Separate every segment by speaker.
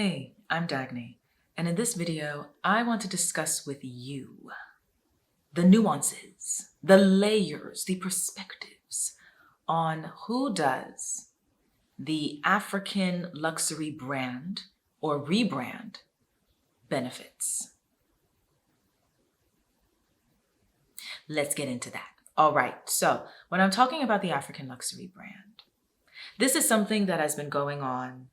Speaker 1: Hey, I'm Dagny, and in this video, I want to discuss with you the nuances, the layers, the perspectives on who does the African luxury brand or rebrand benefits. Let's get into that. All right, so when I'm talking about the African luxury brand, this is something that has been going on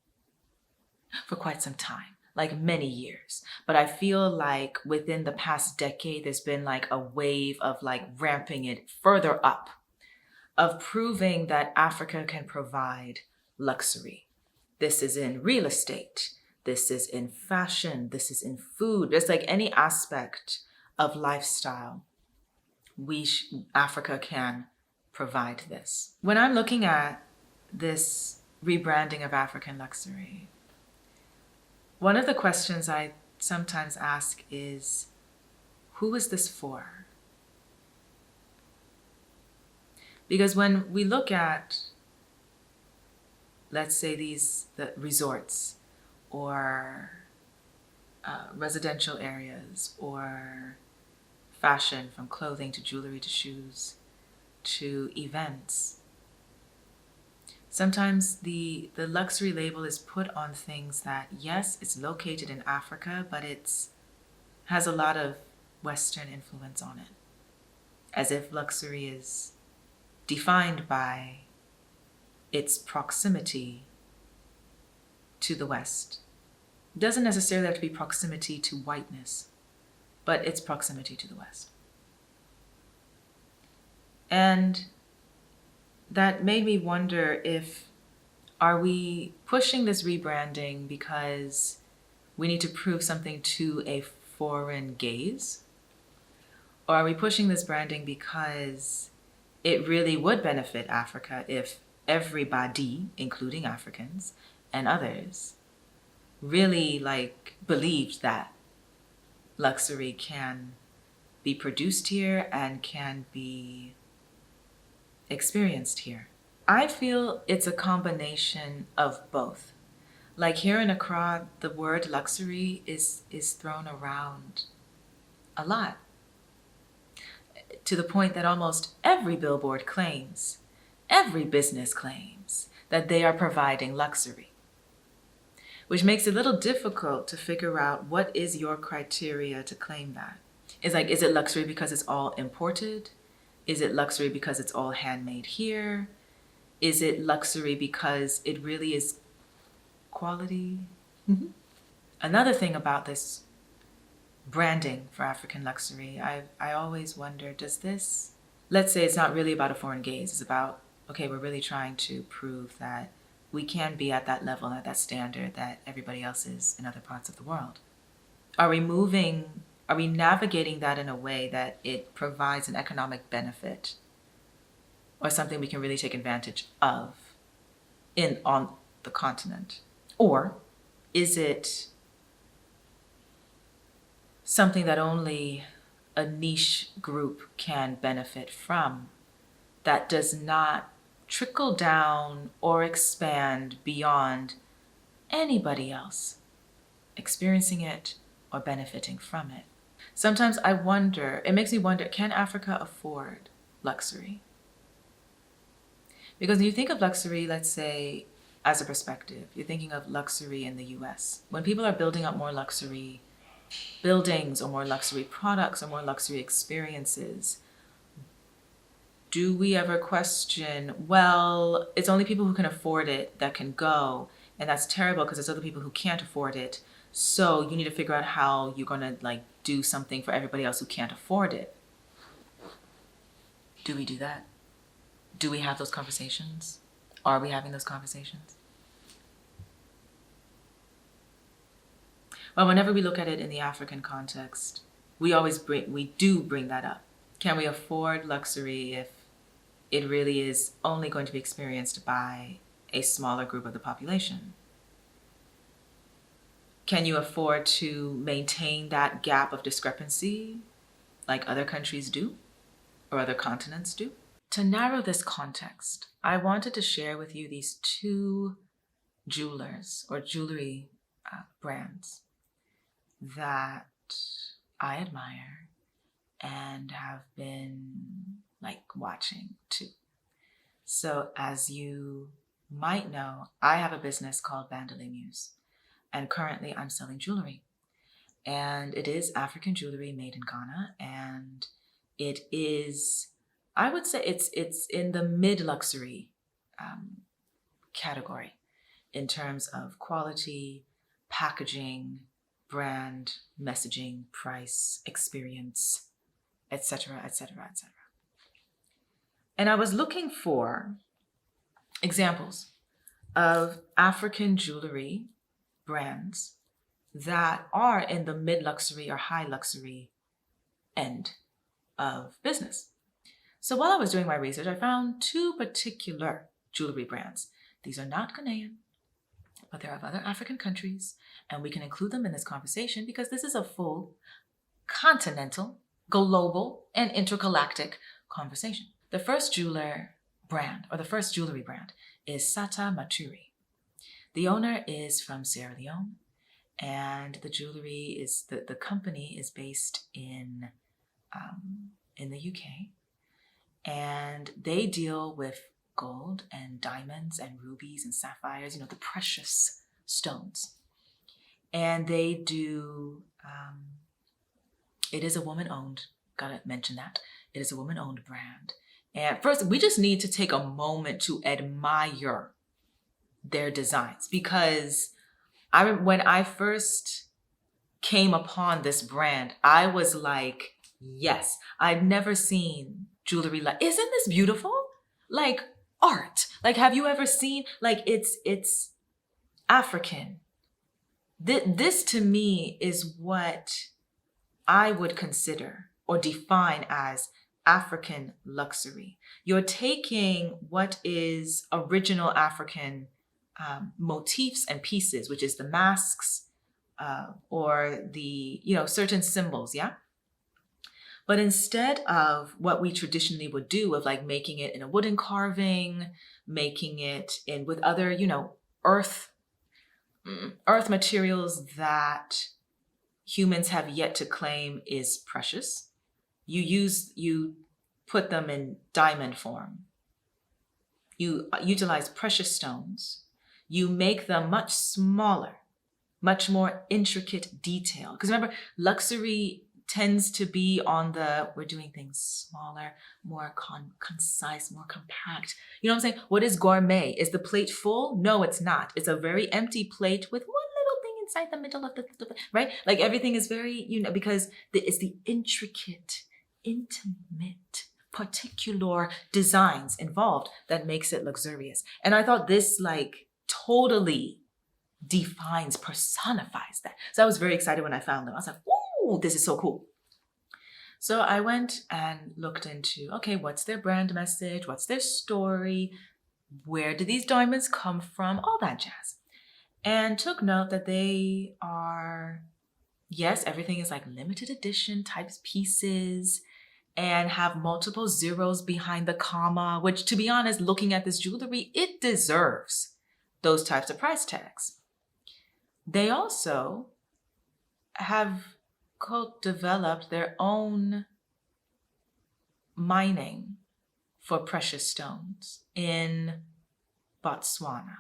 Speaker 1: for quite some time, like many years. But I feel like within the past decade, there's been like a wave of like ramping it further up, of proving that Africa can provide luxury. This is in real estate. This is in fashion. This is in food. There's like any aspect of lifestyle. Africa can provide this. When I'm looking at this rebranding of African luxury, one of the questions I sometimes ask is, who is this for? Because when we look at, let's say the resorts or residential areas or fashion, from clothing to jewelry to shoes to events, sometimes the luxury label is put on things that, yes, it's located in Africa, but has a lot of Western influence on it. As if luxury is defined by its proximity to the West. It doesn't necessarily have to be proximity to whiteness, but its proximity to the West. And that made me wonder, are we pushing this rebranding because we need to prove something to a foreign gaze? Or are we pushing this branding because it really would benefit Africa if everybody, including Africans and others, really believed that luxury can be produced here and can be experienced here? I feel it's a combination of both. Like here in Accra, the word luxury is thrown around a lot, to the point that almost every billboard claims, every business claims that they are providing luxury, which makes it a little difficult to figure out what is your criteria to claim that. Is it luxury because it's all imported? Is it luxury because it's all handmade here? Is it luxury because it really is quality? Mm-hmm. Another thing about this branding for African luxury, I always wonder, let's say it's not really about a foreign gaze. It's about, okay, we're really trying to prove that we can be at that level, at that standard that everybody else is in other parts of the world. Are we navigating that in a way that it provides an economic benefit or something we can really take advantage of on the continent? Or is it something that only a niche group can benefit from, that does not trickle down or expand beyond anybody else experiencing it or benefiting from it? Sometimes it makes me wonder, can Africa afford luxury? Because when you think of luxury, let's say, as a perspective, you're thinking of luxury in the US. When people are building up more luxury buildings or more luxury products or more luxury experiences, do we ever question, well, it's only people who can afford it that can go, and that's terrible because there's other people who can't afford it, so you need to figure out how you're going to do something for everybody else who can't afford it? Do we do that? Do we have those conversations? Are we having those conversations? Well, whenever we look at it in the African context, we do bring that up. Can we afford luxury if it really is only going to be experienced by a smaller group of the population? Can you afford to maintain that gap of discrepancy like other countries do or other continents do? To narrow this context, I wanted to share with you these two jewelers or jewelry brands that I admire and have been like watching too. So as you might know, I have a business called Bandole Muse, and currently I'm selling jewelry. And it is African jewelry made in Ghana, and it is, I would say it's in the mid-luxury category in terms of quality, packaging, brand, messaging, price, experience, etc., etc., etc. And I was looking for examples of African jewelry brands that are in the mid-luxury or high luxury end of business. So while I was doing my research, I found two particular jewelry brands. These are not Ghanaian, but they're of other African countries, and we can include them in this conversation because this is a full continental, global, and intergalactic conversation. The first jewelry brand is Sata Maturi. The owner is from Sierra Leone, and the jewelry is, the company is based in the UK, and they deal with gold and diamonds and rubies and sapphires, the precious stones. And they do, it is a woman-owned, gotta mention that, it is a woman-owned brand. And first, we just need to take a moment to admire their designs, because when I first came upon this brand, I was like, yes, I'd never seen jewelry like, isn't this beautiful? Like art. Like, have you ever seen, like, it's African. This to me is what I would consider or define as African luxury. You're taking what is original African motifs and pieces, which is the masks or the, certain symbols, yeah? But instead of what we traditionally would do of like making it in a wooden carving, making it in with other, earth materials that humans have yet to claim is precious, you put them in diamond form. You utilize precious stones. You make them much smaller, much more intricate detail. Because remember, luxury tends to be on we're doing things smaller, more concise, more compact. You know what I'm saying? What is gourmet? Is the plate full? No, it's not. It's a very empty plate with one little thing inside the middle of the right? Like everything is very, because it's the intricate, intimate, particular designs involved that makes it luxurious. And I thought this like totally personifies that. So I was very excited when I found them. I was like, ooh, this is so cool. So I went and looked into, okay, what's their brand message? What's their story? Where do these diamonds come from? All that jazz. And took note that they are, yes, everything is like limited edition types pieces and have multiple zeros behind the comma, which, to be honest, looking at this jewelry, it deserves those types of price tags. They also have developed their own mining for precious stones in Botswana.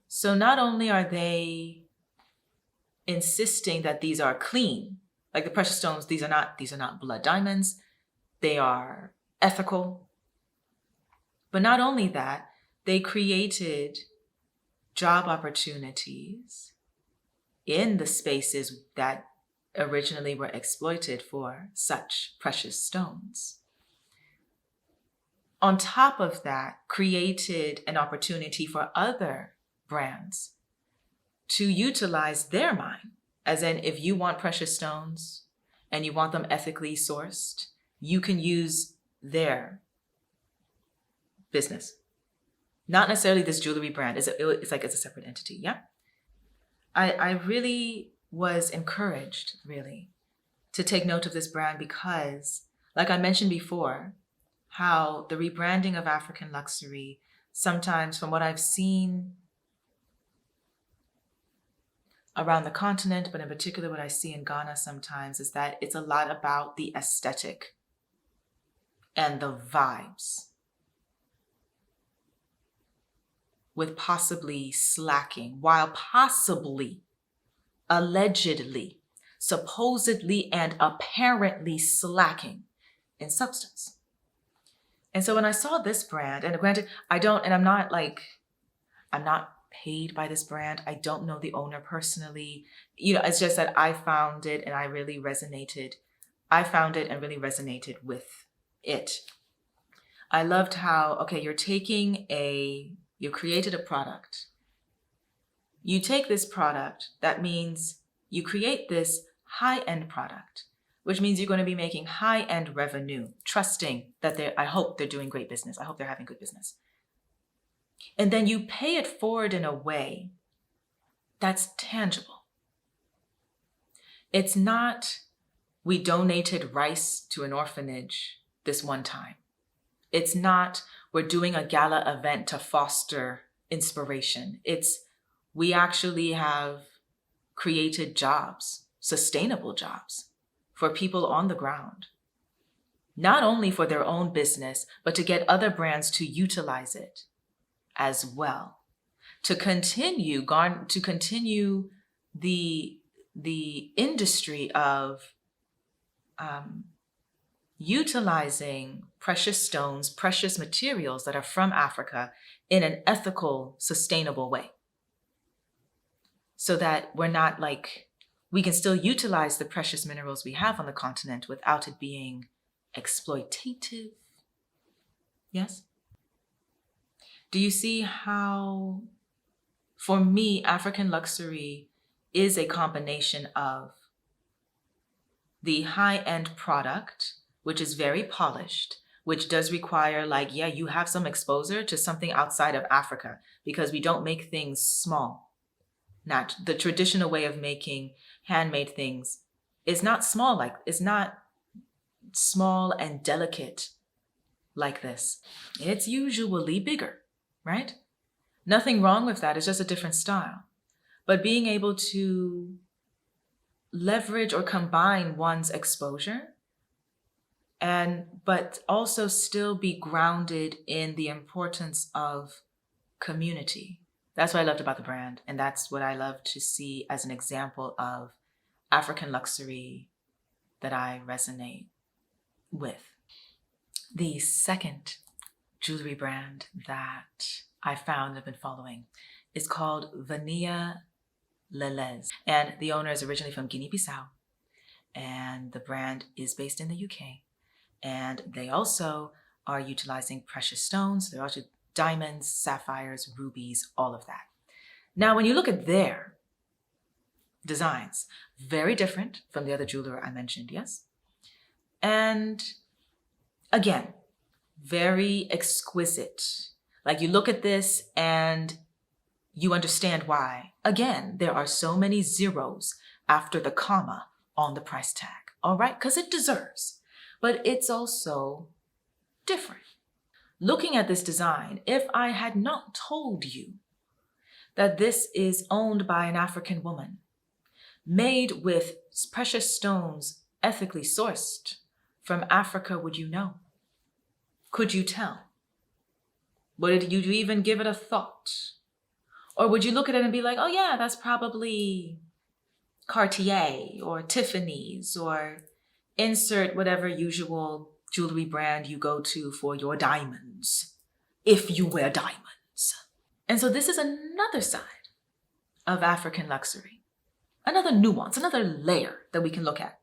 Speaker 1: So not only are they insisting that these are clean, like the precious stones, these are not blood diamonds, they are ethical. But not only that, they created job opportunities in the spaces that originally were exploited for such precious stones. On top of that, created an opportunity for other brands to utilize their mine. As in, if you want precious stones and you want them ethically sourced, you can use their business. Not necessarily this jewelry brand. It's like it's a separate entity, yeah? I really was encouraged, really, to take note of this brand because, like I mentioned before, how the rebranding of African luxury, sometimes from what I've seen, around the continent, but in particular what I see in Ghana sometimes is that it's a lot about the aesthetic and the vibes, with possibly slacking, while possibly, allegedly, supposedly, and apparently slacking in substance. And so when I saw this brand, and granted, I'm not paid by this brand. I don't know the owner personally. It's just that I found it and I really resonated. I found it and really resonated with it. I loved how, okay, you created a product. You take this product, that means you create this high-end product, which means you're going to be making high-end revenue, trusting that I hope they're doing great business. I hope they're having good business. And then you pay it forward in a way that's tangible. It's not, we donated rice to an orphanage this one time. It's not, we're doing a gala event to foster inspiration. It's, we actually have created jobs, sustainable jobs for people on the ground, not only for their own business, but to get other brands to utilize it as well, to continue the industry of utilizing precious stones, precious materials that are from Africa in an ethical, sustainable way, so that we're not we can still utilize the precious minerals we have on the continent without it being exploitative. Yes? Do you see how, for me, African luxury is a combination of the high-end product, which is very polished, which does require you have some exposure to something outside of Africa, because we don't make things small. Not the traditional way of making handmade things is not small, it's not small and delicate like this. It's usually bigger, right? Nothing wrong with that. It's just a different style. But being able to leverage or combine one's exposure but also still be grounded in the importance of community. That's what I loved about the brand. And that's what I love to see as an example of African luxury that I resonate with. The second jewelry brand that I found and have been following is called Vanilla Lelez. And the owner is originally from Guinea-Bissau. And the brand is based in the UK. And they also are utilizing precious stones. They're also diamonds, sapphires, rubies, all of that. Now, when you look at their designs, very different from the other jeweler I mentioned, yes? And again, very exquisite. You look at this and you understand why. Again, there are so many zeros after the comma on the price tag, all right? Because it deserves, but it's also different. Looking at this design, if I had not told you that this is owned by an African woman, made with precious stones ethically sourced from Africa, would you know? Could you tell? Would you even give it a thought? Or would you look at it and be like, oh yeah, that's probably Cartier or Tiffany's, or insert whatever usual jewelry brand you go to for your diamonds, if you wear diamonds. And so this is another side of African luxury, another nuance, another layer that we can look at.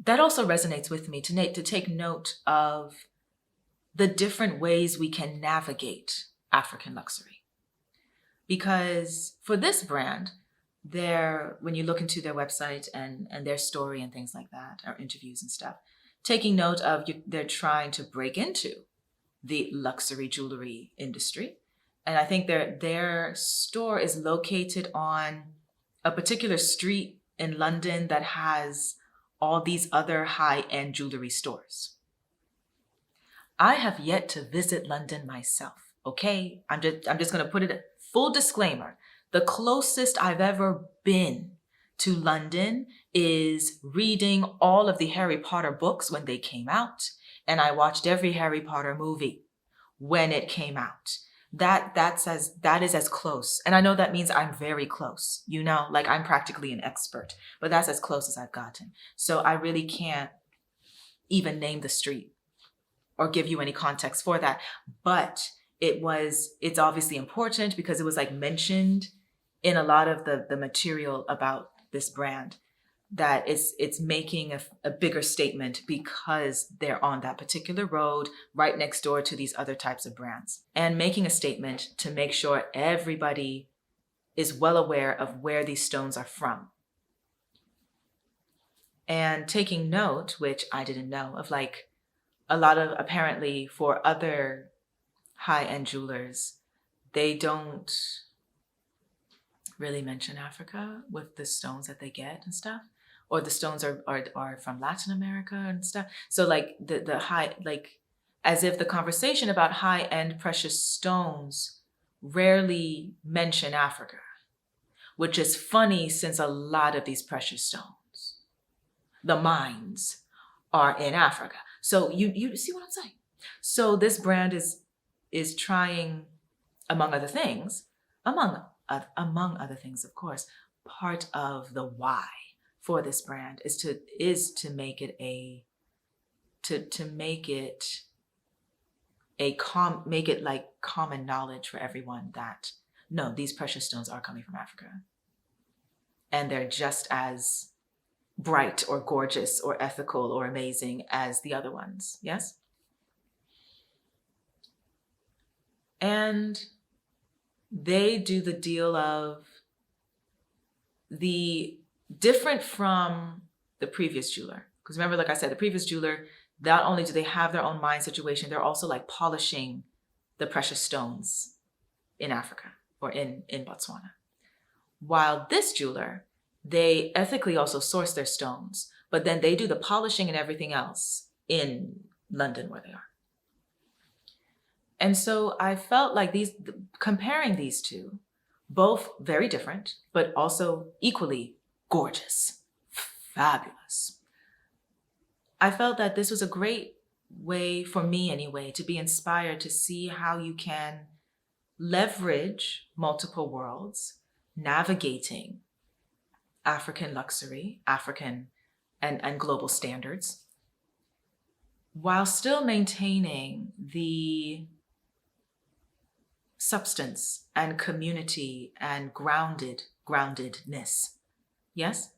Speaker 1: That also resonates with me to take note of the different ways we can navigate African luxury. Because for this brand, when you look into their website and their story and things like that, or interviews and stuff, taking note of they're trying to break into the luxury jewelry industry. And I think their store is located on a particular street in London that has all these other high-end jewelry stores. I have yet to visit London myself, okay? I'm just going to put it, full disclaimer. The closest I've ever been to London is reading all of the Harry Potter books when they came out, and I watched every Harry Potter movie when it came out. That is as close. And I know that means I'm very close, like I'm practically an expert, but that's as close as I've gotten. So I really can't even name the street or give you any context for that. But it's obviously important because it was like mentioned in a lot of the material about this brand, that it's making a bigger statement because they're on that particular road right next door to these other types of brands, and making a statement to make sure everybody is well aware of where these stones are from. And taking note, which I didn't know, of like a lot of, apparently for other high-end jewelers, they don't really mention Africa with the stones that they get and stuff, or the stones are from Latin America and stuff. So like the high, like as if the conversation about high-end precious stones rarely mention Africa, which is funny since a lot of these precious stones, the mines, are in Africa. So you see what I'm saying? So this brand is trying, among other things, of course, part of the why for this brand is to make it make it like common knowledge for everyone that no, these precious stones are coming from Africa, and they're just as bright or gorgeous or ethical or amazing as the other ones. Yes. And they do the deal of the different from the previous jeweler. Because remember, like I said, the previous jeweler, not only do they have their own mine situation, they're also like polishing the precious stones in Africa or in Botswana. While this jeweler, they ethically also source their stones, but then they do the polishing and everything else in London where they are. And so I felt like comparing these two, both very different, but also equally gorgeous, fabulous. I felt that this was a great way, for me anyway, to be inspired to see how you can leverage multiple worlds, navigating African luxury, African and global standards, while still maintaining the substance and community and groundedness. Yes?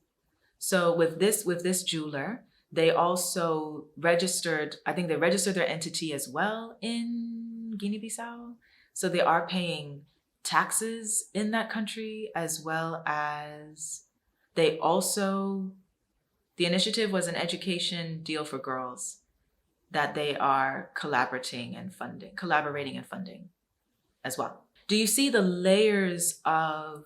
Speaker 1: So with this jeweler, they also registered, I think they registered their entity as well in Guinea-Bissau. So they are paying taxes in that country, as well as the initiative was an education deal for girls that they are collaborating and funding as well. Do you see the layers of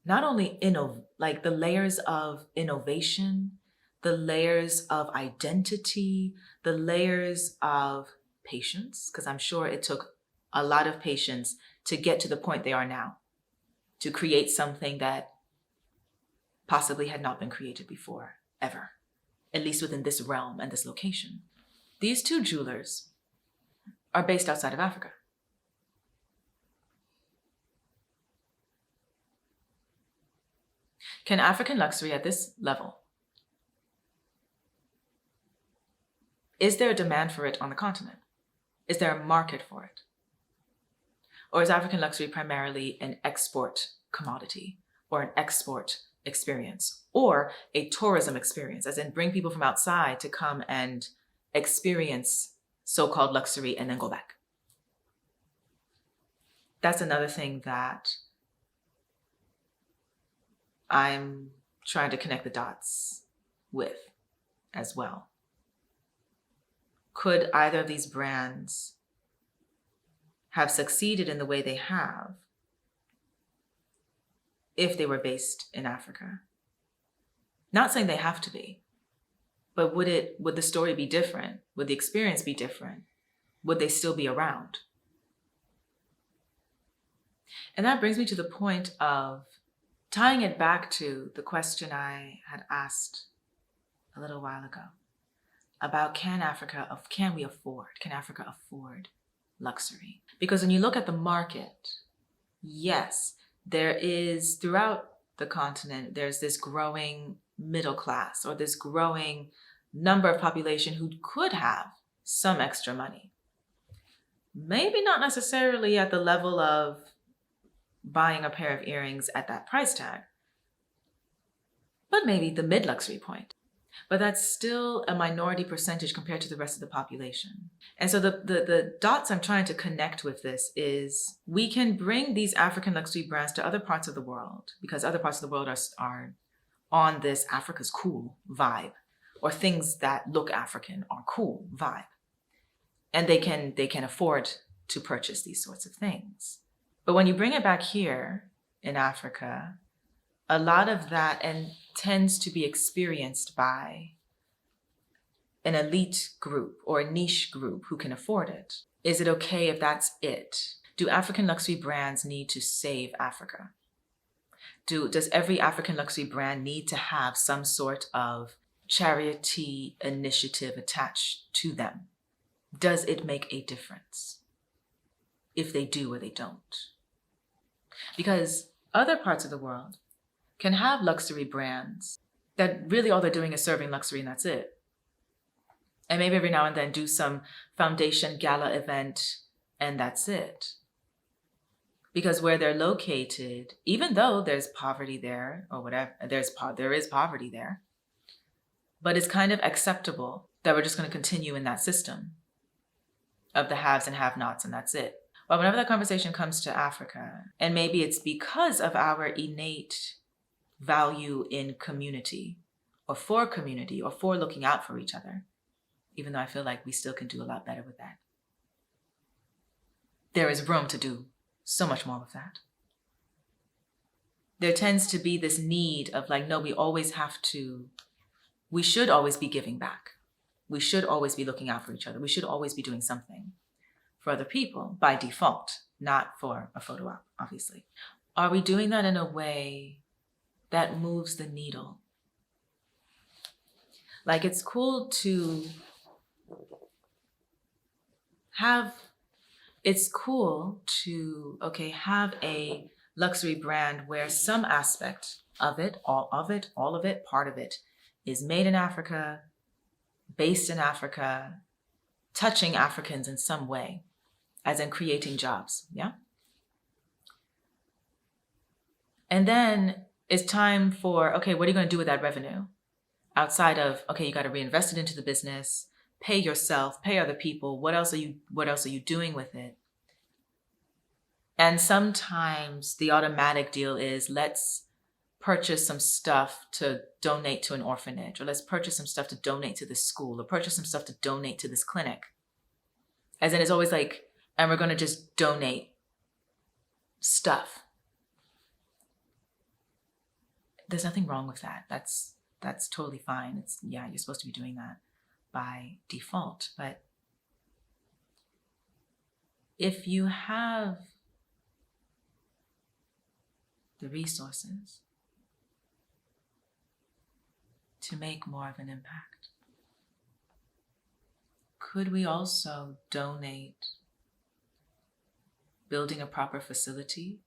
Speaker 1: not only the layers of innovation, the layers of identity, the layers of patience? Because I'm sure it took a lot of patience to get to the point they are now, to create something that possibly had not been created before, ever, at least within this realm and this location. These two jewelers are based outside of Africa. Can African luxury at this level, is there a demand for it on the continent? Is there a market for it? Or is African luxury primarily an export commodity or an export experience or a tourism experience, as in bring people from outside to come and experience so-called luxury and then go back? That's another thing that I'm trying to connect the dots with as well. Could either of these brands have succeeded in the way they have if they were based in Africa? Not saying they have to be, but would the story be different? Would the experience be different? Would they still be around? And that brings me to the point of tying it back to the question I had asked a little while ago about can Africa afford luxury? Because when you look at the market, yes, there is throughout the continent, there's this growing middle class or this growing number of population who could have some extra money. Maybe not necessarily at the level of buying a pair of earrings at that price tag, but maybe the mid-luxury point. But that's still a minority percentage compared to the rest of the population. And so the dots I'm trying to connect with this is we can bring these African luxury brands to other parts of the world because other parts of the world are on this Africa's cool vibe, or things that look African are cool vibe. And they can afford to purchase these sorts of things. But when you bring it back here in Africa, a lot of that tends to be experienced by an elite group or a niche group who can afford it. Is it okay if that's it? Do African luxury brands need to save Africa? Does every African luxury brand need to have some sort of charity initiative attached to them? Does it make a difference if they do or they don't? Because other parts of the world can have luxury brands that really all they're doing is serving luxury and that's it. And maybe every now and then do some foundation gala event and that's it. Because where they're located, even though there's poverty there or whatever, there is poverty there, but it's kind of acceptable that we're just going to continue in that system of the haves and have-nots and that's it. But whenever that conversation comes to Africa, and maybe it's because of our innate value in community or for looking out for each other, even though I feel like we still can do a lot better with that. There is room to do so much more with that. There tends to be this need of like, no, we should always be giving back. We should always be looking out for each other. We should always be doing something for other people by default, not for a photo op, obviously. Are we doing that in a way that moves the needle? Like it's cool to have a luxury brand where some aspect of it, all of it, part of it is made in Africa, based in Africa, touching Africans in some way, as in creating jobs, yeah? And then it's time for, okay, what are you going to do with that revenue? Outside of, okay, you got to reinvest it into the business, pay yourself, pay other people. What else are you doing with it? And sometimes the automatic deal is let's purchase some stuff to donate to an orphanage, or let's purchase some stuff to donate to this school, or purchase some stuff to donate to this clinic. As in, it's always like, and we're going to just donate stuff. There's nothing wrong with that. That's totally fine. You're supposed to be doing that by default. But if you have the resources to make more of an impact, could we also donate building a proper facility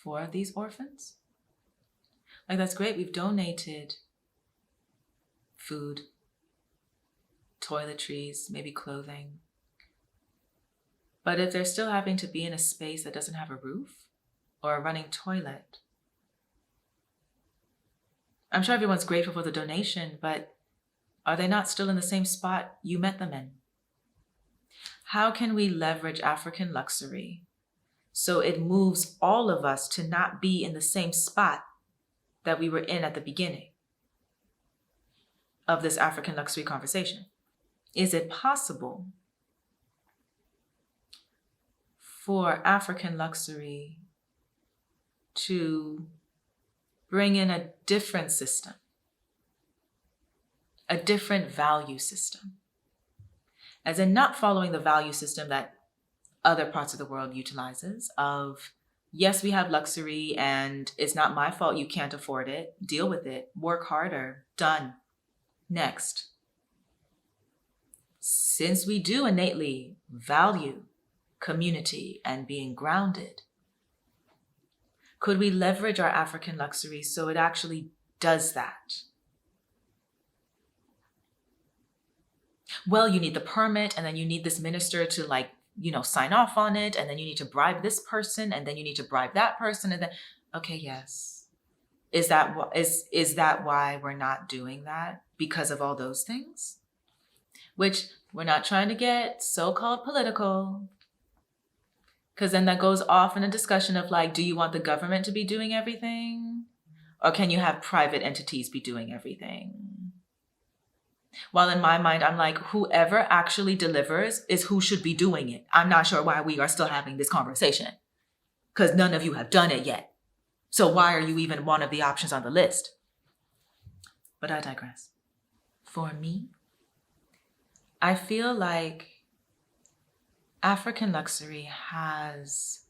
Speaker 1: for these orphans? Like, that's great. We've donated food, toiletries, maybe clothing. But if they're still having to be in a space that doesn't have a roof or a running toilet, I'm sure everyone's grateful for the donation, but are they not still in the same spot you met them in? How can we leverage African luxury so it moves all of us to not be in the same spot that we were in at the beginning of this African luxury conversation? Is it possible for African luxury to bring in a different system, a different value system, as in not following the value system that other parts of the world utilizes of Yes, we have luxury and it's not my fault you can't afford it. Deal with it. Work harder. Done. Next. Since we do innately value community and being grounded, could we leverage our African luxury so it actually does that? Well, you need the permit and then you need this minister to sign off on it, and then you need to bribe this person and then you need to bribe that person, and then okay, yes. Is that why we're not doing that? Because of all those things? Which we're not trying to get so-called political, because then that goes off in a discussion of do you want the government to be doing everything? Or can you have private entities be doing everything? While in my mind, I'm like, whoever actually delivers is who should be doing it. I'm not sure why we are still having this conversation, because none of you have done it yet. So why are you even one of the options on the list? But I digress. For me, I feel like African luxury has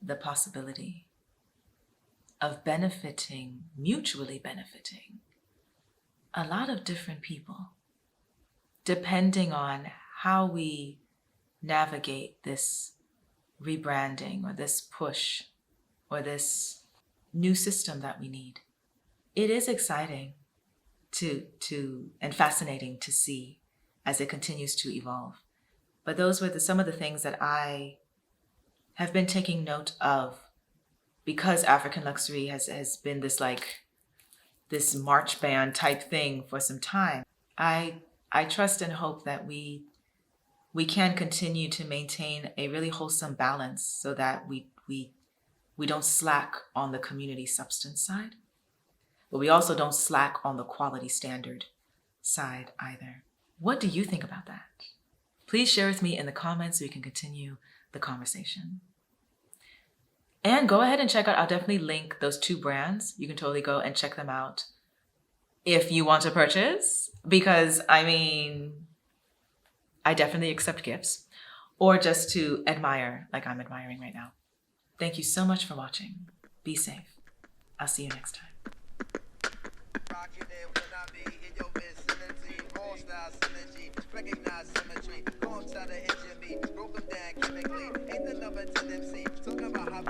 Speaker 1: the possibility of mutually benefiting a lot of different people, depending on how we navigate this rebranding or this push or this new system that we need. It is exciting and fascinating to see as it continues to evolve. But those were some of the things that I have been taking note of, because African luxury has been this march band type thing for some time. I trust and hope that we can continue to maintain a really wholesome balance so that we don't slack on the community substance side, but we also don't slack on the quality standard side either. What do you think about that? Please share with me in the comments so we can continue the conversation. And go ahead and check out, I'll definitely link those 2 brands. You can totally go and check them out if you want to purchase, because I definitely accept gifts, or just to admire like I'm admiring right now. Thank you so much for watching. Be safe. I'll see you next time. Recognize symmetry, go inside the engine me, broke them down chemically. Ain't the number tendency, talking about how